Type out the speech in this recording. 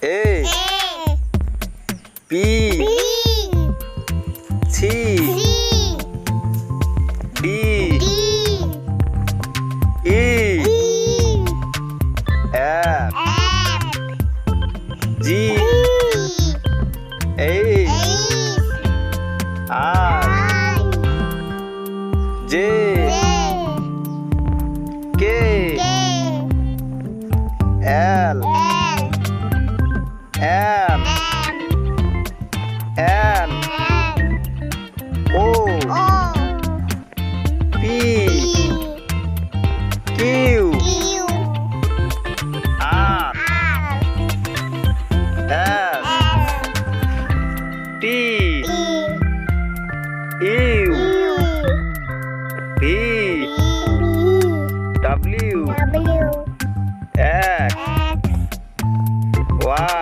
A B C D E F G H I J K L M N O P Q R S T U V W X Y